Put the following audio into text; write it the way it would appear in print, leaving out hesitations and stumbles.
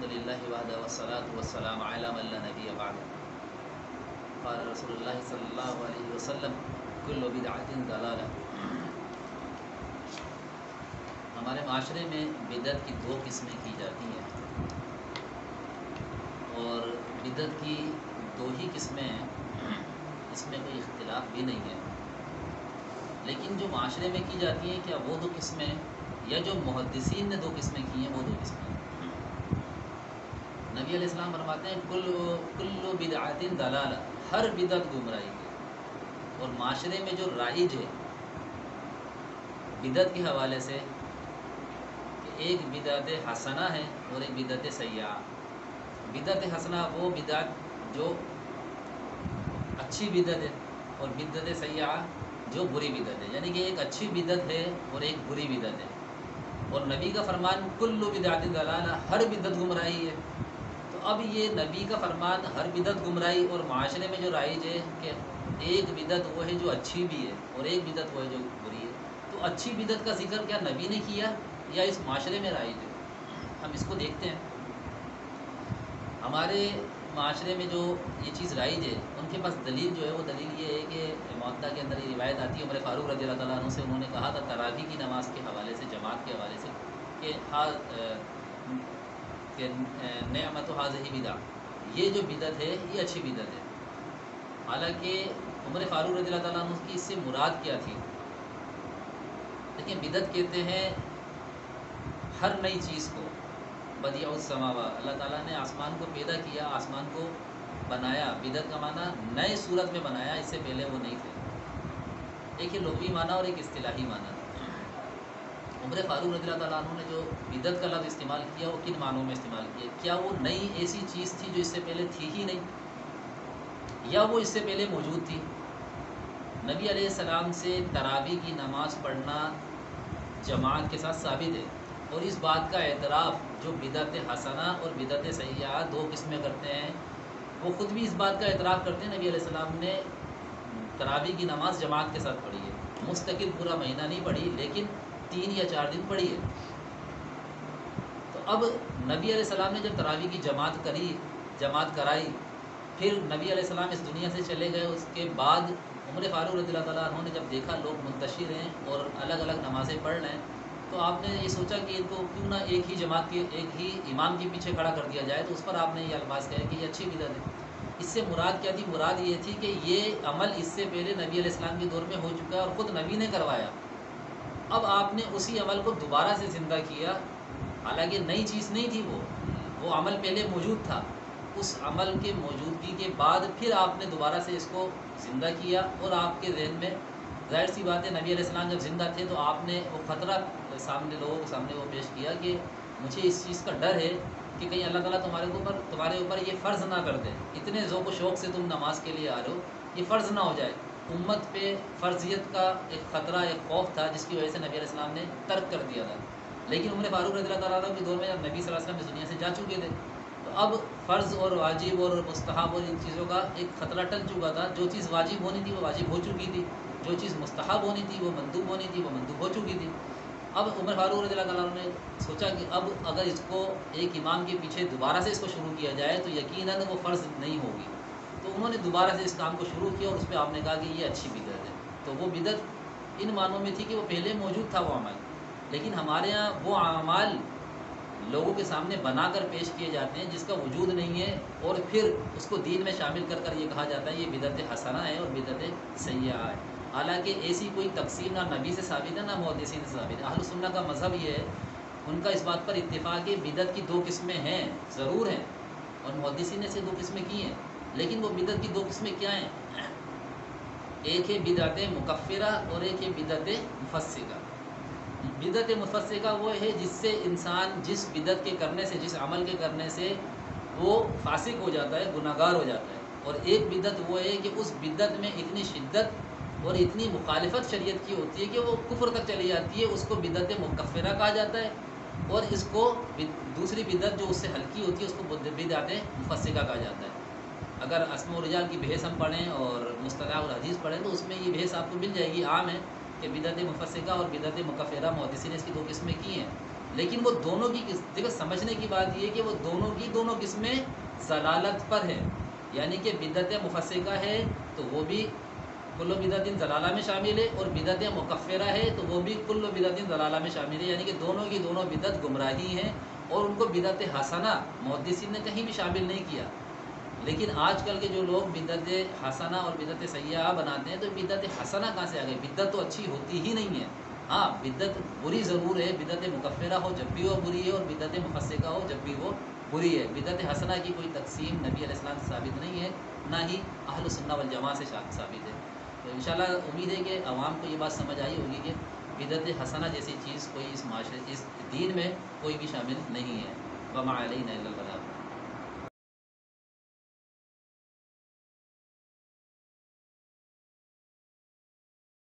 الحمدللہ وحدہ والصلاۃ والسلام علی من لا نبی بعد قال رسول اللہ صلی اللہ علیہ وسلم کل بدعۃ ضلالہ۔ ہمارے معاشرے میں بدعت کی دو قسمیں کی جاتی ہیں اور بدعت کی دو ہی قسمیں ہیں، اس میں کوئی اختلاف بھی نہیں ہے، لیکن جو معاشرے میں کی جاتی ہیں کیا وہ دو قسمیں یا جو محدثین نے دو قسمیں کی ہیں وہ دو قسمیں؟ نبی علیہ السلام فرماتے ہیں کل بدعۃ ضلالہ، ہر بدعت گمراہی ہے۔ اور معاشرے میں جو رائج ہے بدعت کے حوالے سے کہ ایک بدعت حسنہ ہے اور ایک بدعت سیئہ۔ بدعت حسنہ وہ بدعت جو اچھی بدعت ہے اور بدعت سیئہ جو بری بدعت ہے، یعنی کہ ایک اچھی بدعت ہے اور ایک بری بدعت ہے۔ اور نبی کا فرمان کل بدعۃ ضلالہ، ہر بدعت گمراہی ہے۔ تو اب یہ نبی کا فرمان ہر بدعت گمراہی اور معاشرے میں جو رائج ہے کہ ایک بدعت وہ ہے جو اچھی بھی ہے اور ایک بدعت وہ ہے جو بری ہے، تو اچھی بدعت کا ذکر کیا نبی نے کیا یا اس معاشرے میں رائج ہے؟ ہم اس کو دیکھتے ہیں۔ ہمارے معاشرے میں جو یہ چیز رائج ہے ان کے پاس دلیل جو ہے وہ دلیل یہ ہے کہ موطا کے اندر یہ روایت آتی ہے عمر فاروق رضی اللہ تعالیٰ عنہ سے، انہوں نے کہا تھا تراویح کی نماز کے حوالے سے، جماعت کے حوالے سے کہ نعمت هذه بدعہ، یہ جو بدعت ہے یہ اچھی بدعت ہے۔ حالانکہ عمر فاروق رضی اللہ تعالیٰ عنہ کی اس سے مراد کیا تھی؟ لیکن بدعت کہتے ہیں ہر نئی چیز کو، بدیع السماوات، اللہ تعالیٰ نے آسمان کو پیدا کیا، آسمان کو بنایا، بدعت کا معنی نئے صورت میں بنایا، اس سے پہلے وہ نہیں تھے۔ ایک یہ لغوی معنی اور ایک اصطلاحی معنی۔ عمر فاروق رضی اللہ تعالیٰ عنہ نے جو بدعت کا لفظ استعمال کیا وہ کن معنوں میں استعمال کیا؟ کیا وہ نئی ایسی چیز تھی جو اس سے پہلے تھی ہی نہیں، یا وہ اس سے پہلے موجود تھی؟ نبی علیہ السلام سے تراویح کی نماز پڑھنا جماعت کے ساتھ ثابت ہے، اور اس بات کا اعتراف جو بدعت حسنہ اور بدعت سیئہ دو قسمیں کرتے ہیں وہ خود بھی اس بات کا اعتراف کرتے ہیں نبی علیہ السلام نے تراویح کی نماز جماعت کے ساتھ پڑھی ہے، مستقل پورا مہینہ نہیں پڑھی لیکن 3 یا 4 دن پڑھی ہے۔ تو اب نبی علیہ السلام نے جب تراویح کی جماعت کرائی، پھر نبی علیہ السلام اس دنیا سے چلے گئے، اس کے بعد عمر فاروق رضی اللہ تعالیٰ عنہ نے جب دیکھا لوگ منتشر ہیں اور الگ الگ نمازیں پڑھ رہے ہیں، تو آپ نے یہ سوچا کہ ان کو کیوں نہ ایک ہی جماعت کے ایک ہی امام کے پیچھے کھڑا کر دیا جائے، تو اس پر آپ نے یہ الفاظ کہے کہ یہ اچھی بدعت ہے۔ اس سے مراد کیا تھی؟ مراد یہ تھی کہ یہ عمل اس سے پہلے نبی علیہ السلام کے دور میں ہو چکا ہے اور خود نبی نے کروایا، اب آپ نے اسی عمل کو دوبارہ سے زندہ کیا، حالانکہ نئی چیز نہیں تھی، وہ عمل پہلے موجود تھا، اس عمل کے موجودگی کے بعد پھر آپ نے دوبارہ سے اس کو زندہ کیا، اور آپ کے ذہن میں ظاہر سی بات ہے نبی علیہ السلام جب زندہ تھے تو آپ نے وہ خطرہ سامنے لوگوں کے سامنے وہ پیش کیا کہ مجھے اس چیز کا ڈر ہے کہ کہیں اللہ تعالیٰ تمہارے اوپر یہ فرض نہ کر دے، اتنے ذوق و شوق سے تم نماز کے لیے آ رہے ہو، یہ فرض نہ ہو جائے۔ امت پہ فرضیت کا ایک خطرہ، ایک خوف تھا جس کی وجہ سے نبی علیہ السلام نے ترک کر دیا تھا۔ لیکن عمر فاروق رضی اللہ تعالیٰ عنہ کے دور میں جب نبی صلی اللہ علیہ وسلم اس دنیا سے جا چکے تھے تو اب فرض اور واجب اور مستحب اور ان چیزوں کا ایک خطرہ ٹل چکا تھا، جو چیز واجب ہونی تھی وہ واجب ہو چکی تھی، جو چیز مستحب ہونی تھی وہ مندوب ہونی تھی وہ مندوب ہو چکی تھی۔ اب عمر فاروق رضی اللہ تعالیٰ عنہ نے سوچا کہ اب اگر اس کو ایک امام کے پیچھے دوبارہ سے اس کو شروع کیا جائے تو یقیناً وہ فرض نہیں ہوگی، تو انہوں نے دوبارہ سے اس کام کو شروع کیا، اور اس پہ آپ نے کہا کہ یہ اچھی بدعت ہے۔ تو وہ بدعت ان معنوں میں تھی کہ وہ پہلے موجود تھا وہ عمل، لیکن ہمارے ہاں وہ اعمال لوگوں کے سامنے بنا کر پیش کیے جاتے ہیں جس کا وجود نہیں ہے، اور پھر اس کو دین میں شامل کر کر یہ کہا جاتا ہے یہ بدعت حسنہ ہے اور بدعت سیئہ ہے، حالانکہ ایسی کوئی تقسیم نہ نبی سے ثابت ہے نہ محدثین سے ثابت ہے۔ اہل سنہ کا مذہب یہ ہے، ان کا اس بات پر اتفاق ہے بدعت کی دو قسمیں ہیں، ضرور ہیں، اور محدثین نے سے 2 قسمیں کی ہیں، لیکن وہ بدعت کی 2 قسمیں کیا ہیں؟ ایک ہے بدعت مکفرہ اور ایک ہے بدعت مفسقہ۔ بدعت مفسقہ وہ ہے جس سے انسان جس بدعت کے کرنے سے، جس عمل کے کرنے سے وہ فاسق ہو جاتا ہے، گناہ گار ہو جاتا ہے، اور ایک بدعت وہ ہے کہ اس بدعت میں اتنی شدت اور اتنی مخالفت شریعت کی ہوتی ہے کہ وہ کفر تک چلی جاتی ہے، اس کو بدعت مکفرہ کہا جاتا ہے، اور اس کو دوسری بدعت جو اس سے ہلکی ہوتی ہے اس کو بدعت مفسقہ کہا جاتا ہے۔ اگر اسماء و رجال کی بحث ہم پڑھیں اور مصطلح الحدیث پڑھیں تو اس میں یہ بحث آپ کو مل جائے گی، عام ہے کہ بدعت مفسقہ اور بدعت مکفرہ، محدثین نے اس کی 2 قسمیں کی ہیں۔ لیکن وہ دونوں کی دیکھو سمجھنے کی بات یہ کہ وہ دونوں کی دونوں قسمیں ضلالت پر ہے، یعنی کہ بدعت مفسقہ ہے تو وہ بھی کل بدعت ضلالہ میں شامل ہے، اور بدعت مکفرہ ہے تو وہ بھی کل بدعت ضلالہ میں شامل ہے، یعنی کہ دونوں کی دونوں بدعت گمراہی ہیں، اور ان کو بدعت حسنہ محدثین نے کہیں بھی شامل نہیں کیا۔ لیکن آج کل کے جو لوگ بدعت حسنہ اور بدعت سیئہ بناتے ہیں، تو بدعت حسنہ کہاں سے آ گئی؟ بدعت تو اچھی ہوتی ہی نہیں ہے، ہاں بدعت بری ضرور ہے، بدعت مکفرہ ہو جب بھی وہ بری ہے، اور بدعت مفسقہ ہو جب بھی وہ بری ہے۔ بدعت حسنہ کی کوئی تقسیم نبی علیہ السلام سے ثابت نہیں ہے، نہ ہی اہل سنہ والجماعہ سے ثابت ہے۔ تو انشاءاللہ امید ہے کہ عوام کو یہ بات سمجھ آئی ہوگی کہ بدعت حسنہ جیسی چیز کوئی اس معاشرے اس دین میں کوئی بھی شامل نہیں ہے۔ وما علینا الا البلاغ۔